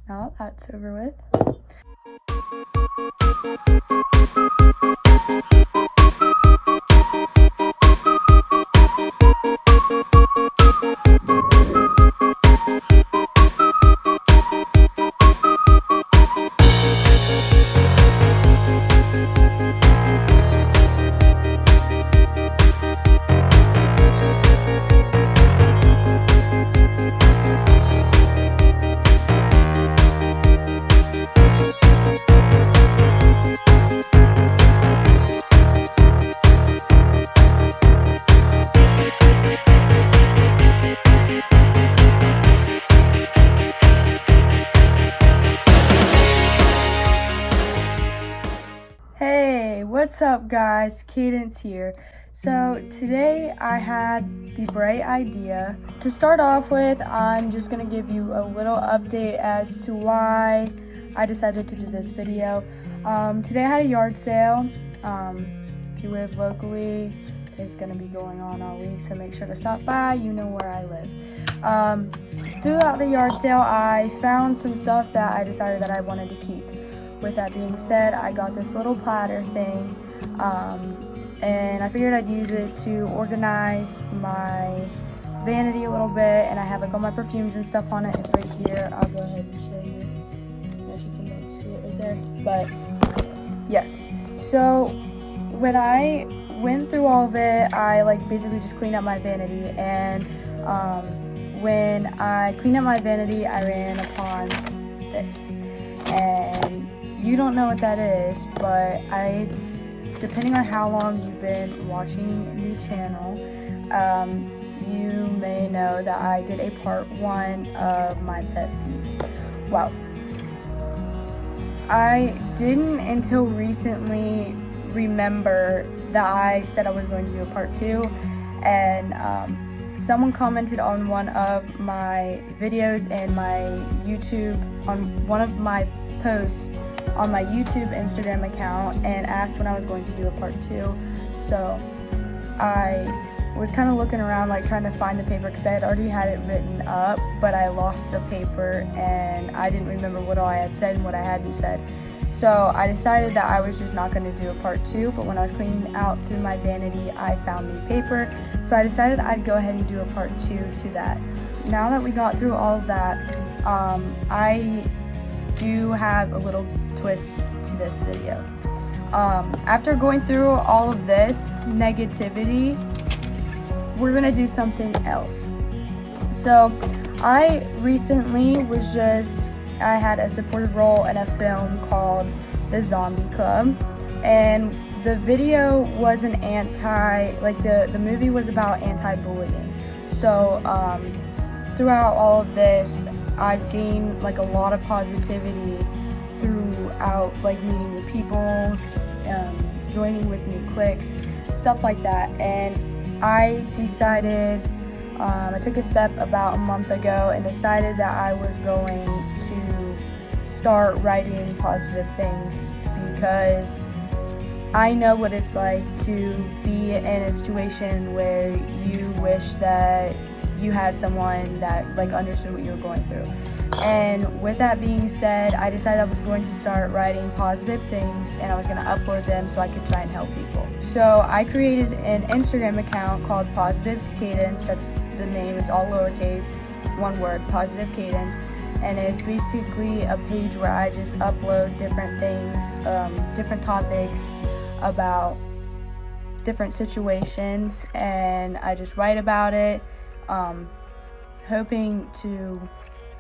now that that's over with. Hey, what's up guys? Cadence here. So today I had the bright idea. To start off with, I'm just gonna give you a little update as to why I decided to do this video. Today I had a yard sale. If you live locally, it's gonna be going on all week, so make sure to stop by. You know where I live. Throughout the yard sale, I found some stuff that I decided that I wanted to keep. With that being said, I got this little platter thing, and I figured I'd use it to organize my vanity a little bit, and I have like all my perfumes and stuff on it. It's right here. I'll go ahead and show you. I don't know if you can like see it right there, but yes. So when I went through all of it, I like basically just cleaned up my vanity, and when I cleaned up my vanity, I ran upon this, and you don't know what that is, but depending on how long you've been watching the channel, you may know that I did a part 1 of my pet peeves. Well, I didn't until recently remember that I said I was going to do a part 2, and someone commented on one of my videos and my YouTube, on one of my posts on my YouTube Instagram account, and asked when I was going to do a part 2. So I was kind of looking around, like trying to find the paper, because I had already had it written up, but I lost the paper and I didn't remember what all I had said and what I hadn't said. So I decided that I was just not going to do a part 2, but when I was cleaning out through my vanity, I found the paper. So I decided I'd go ahead and do a part 2 to that. Now that we got through all of that, I do have a little twist to this video. After going through all of this negativity, we're gonna do something else. So I recently I had a supportive role in a film called The Zombie Club, and the video was the movie was about anti-bullying. So throughout all of this, I've gained like a lot of positivity throughout, like meeting new people, joining with new cliques, stuff like that. And I decided, I took a step about a month ago and decided that I was going to start writing positive things, because I know what it's like to be in a situation where you wish that you had someone that like understood what you were going through. And with that being said, I decided I was going to start writing positive things, and I was going to upload them so I could try and help people. So I created an Instagram account called Positive Cadence. That's the name. It's all lowercase, one word, Positive Cadence. And it's basically a page where I just upload different things, different topics about different situations, and I just write about it, hoping to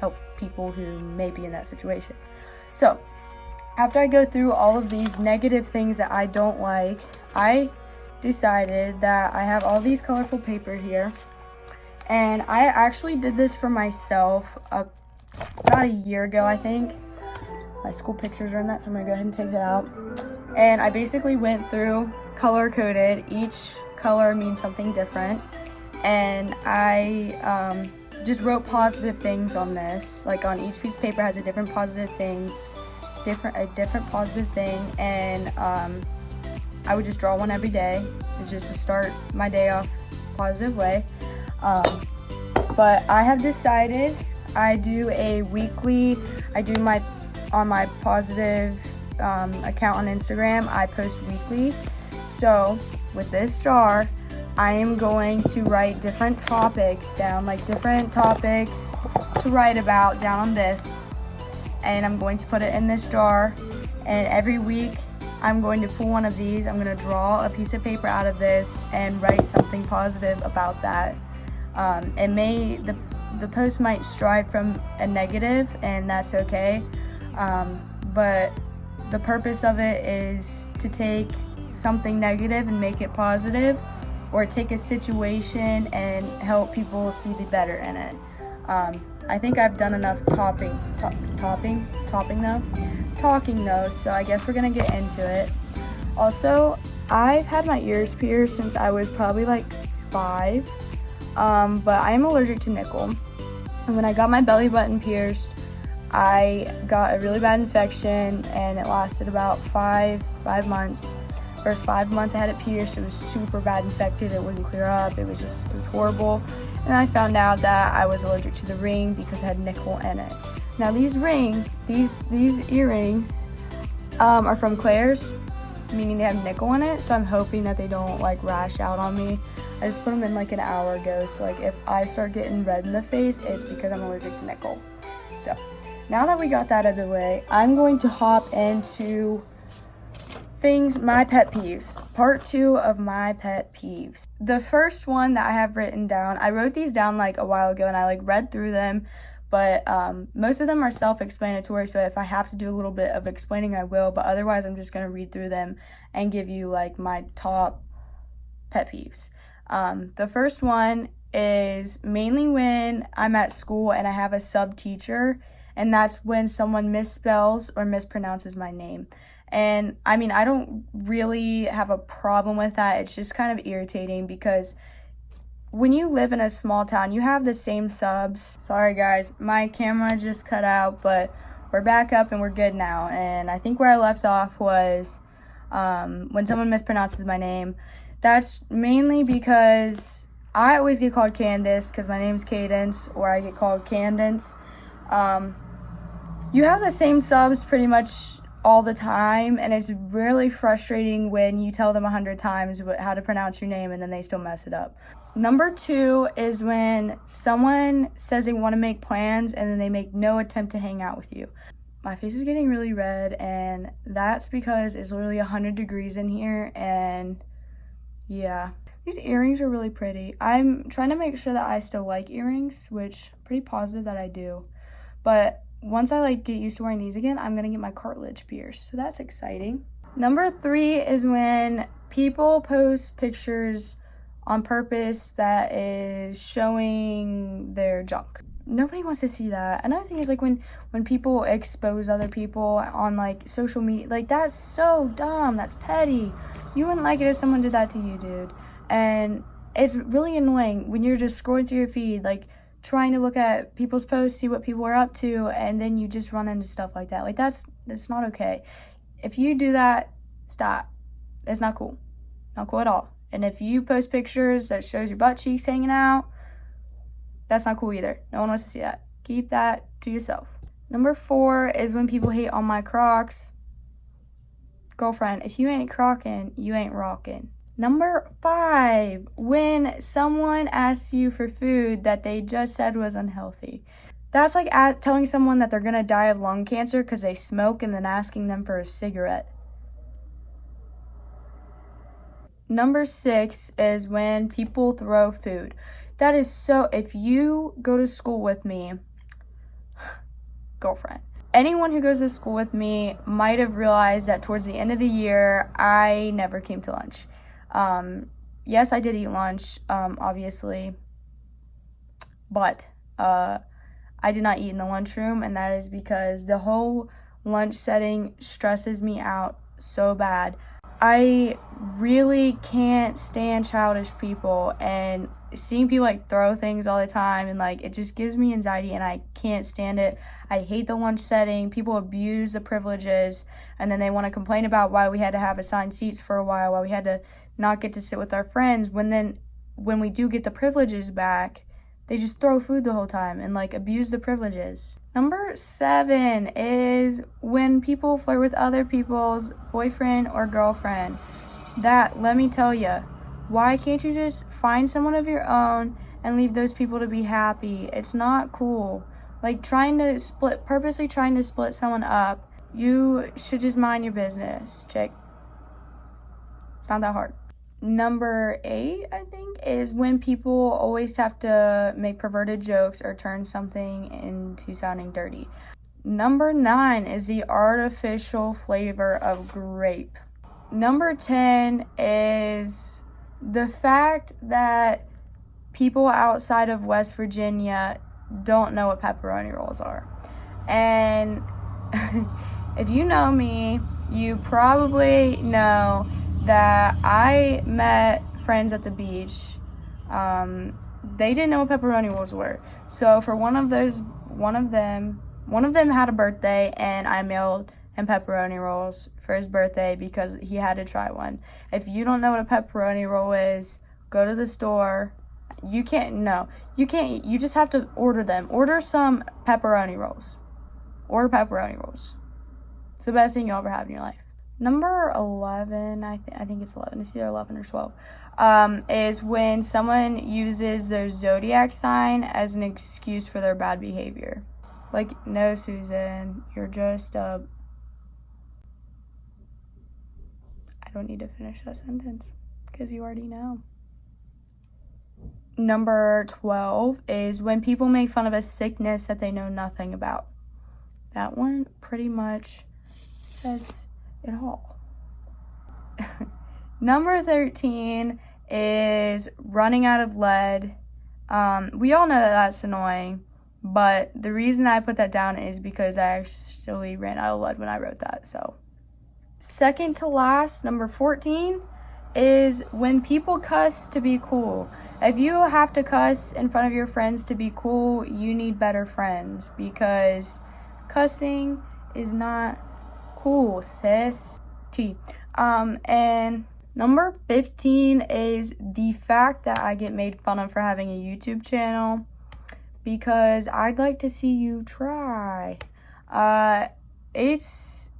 help people who may be in that situation. So after I go through all of these negative things that I don't like, I decided that I have all these colorful paper here, and I actually did this for myself about a year ago, I think. My school pictures are in that, so I'm gonna go ahead and take that out. And I basically went through, color coded, each color means something different, and I just wrote positive things on this. Like on each piece of paper has a different positive thing, and I would just draw one every day. It's just to start my day off a positive way. But I have decided I do a weekly, on my positive account on Instagram, I post weekly. So with this jar, I am going to write different topics down, like different topics to write about down on this, and I'm going to put it in this jar, and every week I'm going to pull one of these. I'm going to draw a piece of paper out of this and write something positive about that. The post might strive from a negative, and that's okay, but the purpose of it is to take something negative and make it positive, or take a situation and help people see the better in it. I think I've done enough talking though, so I guess we're gonna get into it. Also, I've had my ears pierced since I was probably like 5, but I am allergic to nickel. And when I got my belly button pierced, I got a really bad infection, and it lasted about 5 months. First 5 months I had it pierced, it was super bad infected, it wouldn't clear up, it was horrible. And I found out that I was allergic to the ring because it had nickel in it. Now these earrings are from Claire's, meaning they have nickel in it, so I'm hoping that they don't like rash out on me. I just put them in like an hour ago, so like if I start getting red in the face, it's because I'm allergic to nickel. So now that we got that out of the way, I'm going to hop into my pet peeves. Part 2 of my pet peeves. The first one that I have written down, I wrote these down like a while ago and I like read through them, but most of them are self-explanatory, so if I have to do a little bit of explaining, I will, but otherwise I'm just going to read through them and give you like my top pet peeves. The first one is mainly when I'm at school and I have a sub teacher, and that's when someone misspells or mispronounces my name. And I mean, I don't really have a problem with that. It's just kind of irritating because when you live in a small town, you have the same subs. Sorry guys, my camera just cut out, but we're back up and we're good now. And I think where I left off was when someone mispronounces my name. That's mainly because I always get called Candace because my name's Cadence, or I get called Candence. You have the same subs pretty much all the time, and it's really frustrating when you tell them 100 times how to pronounce your name and then they still mess it up. Number 2 is when someone says they want to make plans and then they make no attempt to hang out with you. My face is getting really red, and that's because it's literally 100 degrees in here, and yeah. These earrings are really pretty. I'm trying to make sure that I still like earrings, which I'm pretty positive that I do, but once I like get used to wearing these again, I'm gonna get my cartilage pierced, so that's exciting. Number 3 is when people post pictures on purpose that is showing their junk. Nobody wants to see that. Another thing is like when people expose other people on like social media, like that's so dumb, that's petty. You wouldn't like it if someone did that to you, dude. And it's really annoying when you're just scrolling through your feed, like trying to look at people's posts, see what people are up to, and then you just run into stuff like that. Like that's not okay. If you do that, stop. It's not cool. Not cool at all. And if you post pictures that shows your butt cheeks hanging out, that's not cool either. No one wants to see that. Keep that to yourself. Number 4 is when people hate on my Crocs. Girlfriend, if you ain't crocking, you ain't rocking. Number 5, when someone asks you for food that they just said was unhealthy. That's like telling someone that they're gonna die of lung cancer because they smoke and then asking them for a cigarette. Number 6 is when people throw food. That is so, if you go to school with me, girlfriend, anyone who goes to school with me might have realized that towards the end of the year, I never came to lunch. Yes, I did eat lunch, obviously, but I did not eat in the lunchroom, and that is because the whole lunch setting stresses me out so bad. I really can't stand childish people, and seeing people like throw things all the time, and like it just gives me anxiety, and I can't stand it. I hate the lunch setting. People abuse the privileges, and then they want to complain about why we had to have assigned seats for a while, why we had to not get to sit with our friends, when we do get the privileges back, They just throw food the whole time and like abuse the privileges. Number 7 is when people flirt with other people's boyfriend or girlfriend. That, let me tell you, why can't you just find someone of your own and leave those people to be happy? It's not cool. Like purposely trying to split someone up. You should just mind your business, chick. It's not that hard. Number 8, I think, is when people always have to make perverted jokes or turn something into sounding dirty. Number 9 is the artificial flavor of grape. Number 10 is the fact that people outside of West Virginia don't know what pepperoni rolls are. And if you know me, you probably know that I met friends at the beach. They didn't know what pepperoni rolls were. So for one of them had a birthday, and I mailed him pepperoni rolls for his birthday because he had to try one. If you don't know what a pepperoni roll is, go to the store. You just have to order them. Order some pepperoni rolls. Order pepperoni rolls. It's the best thing you'll ever have in your life. Number 11, I think it's 11. It's either 11 or 12. Is when someone uses their zodiac sign as an excuse for their bad behavior. Like, no, Susan, you're just I don't need to finish that sentence because you already know. Number 12 is when people make fun of a sickness that they know nothing about. That one pretty much says it all. Number 13 is running out of lead. We all know that that's annoying, but the reason I put that down is because I actually ran out of lead when I wrote that. So, second to last, number 14 is when people cuss to be cool. If you have to cuss in front of your friends to be cool, you need better friends, because cussing is not cool, sis. And number 15 is the fact that I get made fun of for having a YouTube channel, because I'd like to see you try. It's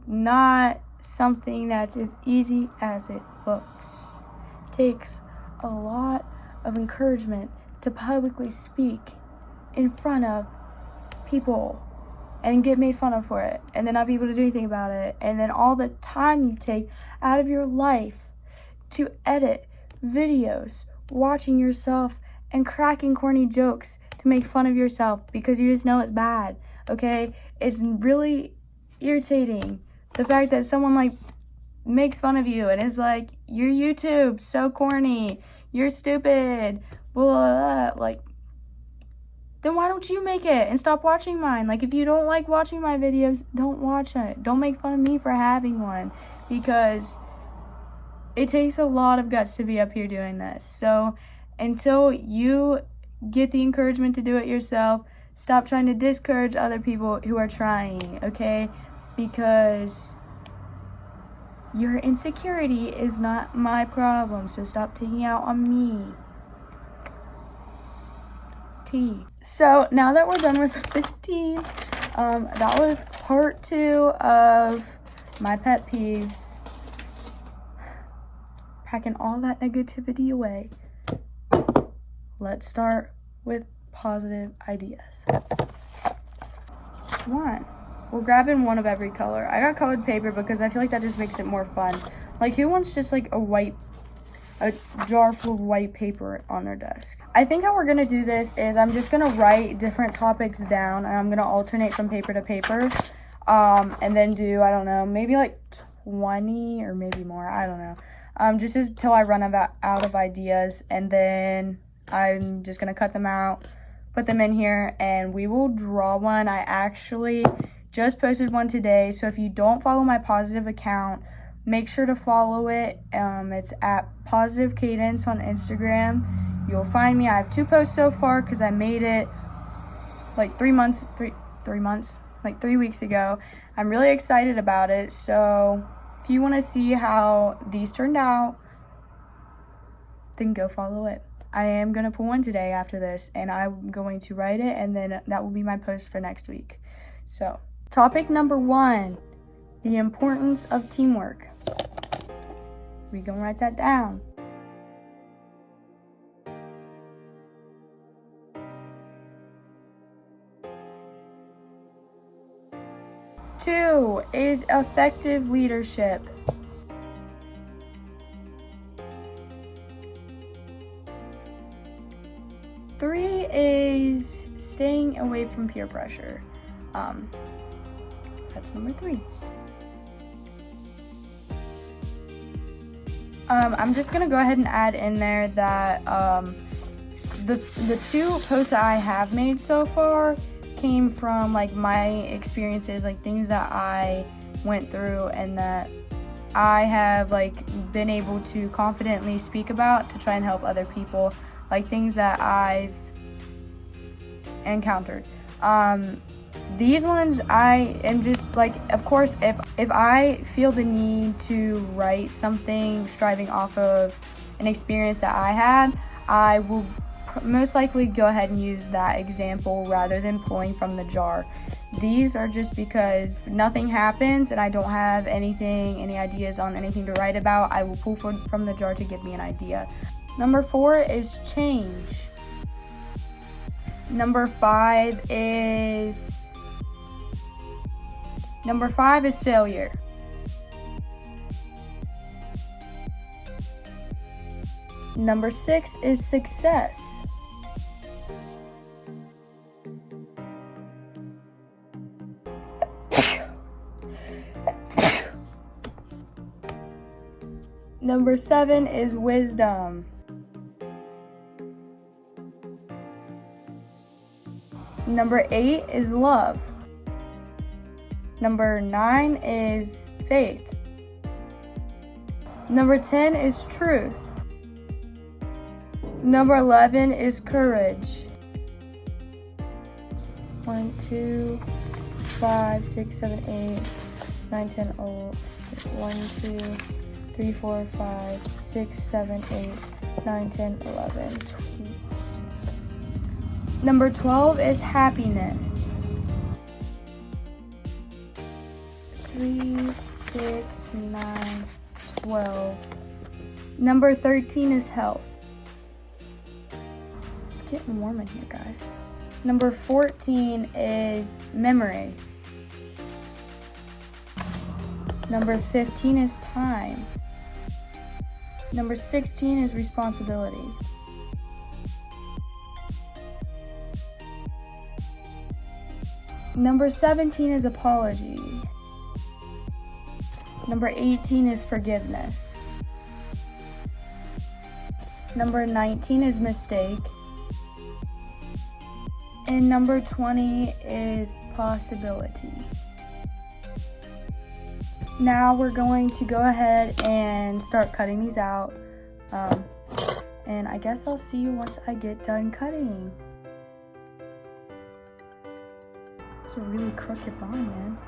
not something that's as easy as it looks. It takes a lot of encouragement to publicly speak in front of people and get made fun of for it, and then not be able to do anything about it, and then all the time you take out of your life to edit videos, watching yourself and cracking corny jokes to make fun of yourself because you just know it's bad, okay? It's really irritating, the fact that someone like makes fun of you and is like, your YouTube's so corny, you're stupid, blah, blah, blah. Like, then why don't you make it and stop watching mine? Like, if you don't like watching my videos, don't watch it. Don't make fun of me for having one, because it takes a lot of guts to be up here doing this. So until you get the encouragement to do it yourself, stop trying to discourage other people who are trying, okay? Because your insecurity is not my problem, so stop taking out on me. So now that we're done with 15, that was part 2 of my pet peeves. Packing all that negativity away. Let's start with positive ideas. Come on. We're grabbing one of every color. I got colored paper because I feel like that just makes it more fun. Like, who wants just like a jar full of white paper on their desk? I think how we're gonna do this is I'm just gonna write different topics down, and I'm gonna alternate from paper to paper, and then do, I don't know, maybe like 20 or maybe more, I don't know, just until I run out of ideas, and then I'm just gonna cut them out, put them in here, and we will draw one. I actually just posted one today, so if you don't follow my positive account, make sure to follow it. It's at positivecadence on Instagram. You'll find me. I have 2 posts so far because I made it like 3 weeks ago. I'm really excited about it. So if you want to see how these turned out, then go follow it. I am going to pull one today after this, and I'm going to write it, and then that will be my post for next week. So, topic number 1, the importance of teamwork. We're going to write that down. Two is effective leadership. 3 is staying away from peer pressure. That's number 3. I'm just gonna go ahead and add in there that the 2 posts that I have made so far came from like my experiences, like things that I went through and that I have like been able to confidently speak about to try and help other people, like things that I've encountered. These ones I am just like, of course, if I feel the need to write something striving off of an experience that I had, I will most likely go ahead and use that example rather than pulling from the jar. These are just because nothing happens and I don't have any ideas on anything to write about. I will pull from the jar to give me an idea. Number 4 is change. Number 5 is failure. Number 6 is success. Number 7 is wisdom. Number 8 is love. Number 9 is faith. Number 10 is truth. Number 11 is courage. 1, 2, 5, 6, 7, 8, 9, 10, 1, 2, 3, 4, 5, 6, 7, 8, 9, 10, 11, 12. Number 12 is happiness. 3, 6, 9, 12. Number 13 is health. It's getting warm in here, guys. Number 14 is memory. Number 15 is time. Number 16 is responsibility. Number 17 is apology. Number 18 is forgiveness. Number 19 is mistake. And number 20 is possibility. Now we're going to go ahead and start cutting these out. And I guess I'll see you once I get done cutting. It's a really crooked line, man.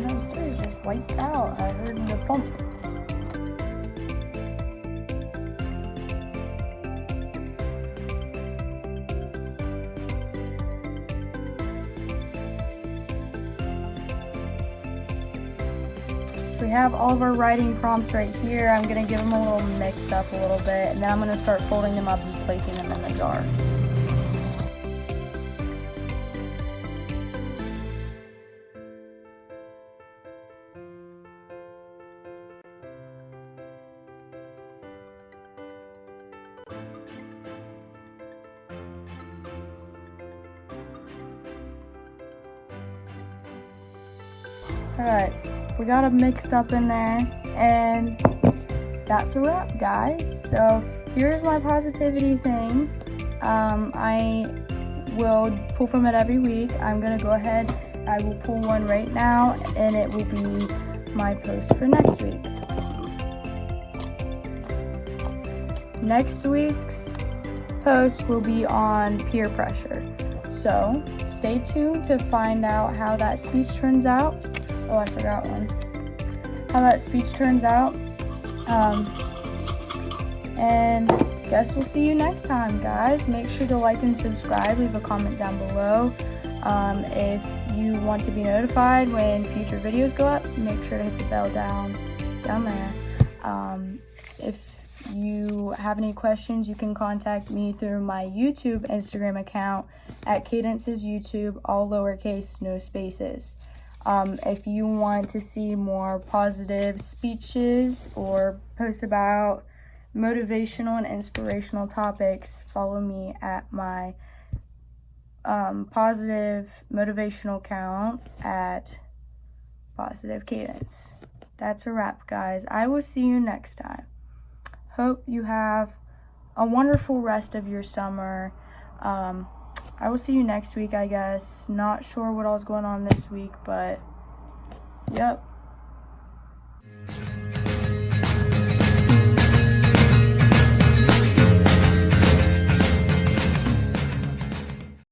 Downstairs just wiped out. I heard the bump. So we have all of our writing prompts right here. I'm gonna give them a little mix up a little bit, and then I'm gonna start folding them up and placing them in the jar. Alright, we got them mixed up in there, and that's a wrap, guys. So here's my positivity thing. I will pull from it every week. I'm going to go ahead, I will pull one right now, and it will be my post for next week. Next week's post will be on peer pressure. So stay tuned to find out how that speech turns out. Oh, I forgot one. How that speech turns out. And guess we'll see you next time, guys. Make sure to like and subscribe. Leave a comment down below. If you want to be notified when future videos go up, make sure to hit the bell down there. If you have any questions, you can contact me through my YouTube Instagram account at Cadence's YouTube, all lowercase, no spaces. If you want to see more positive speeches or posts about motivational and inspirational topics, follow me at my positive motivational account at positivecadence. That's a wrap, guys. I will see you next time. Hope you have a wonderful rest of your summer. I will see you next week, I guess. Not sure what all's going on this week, but yep.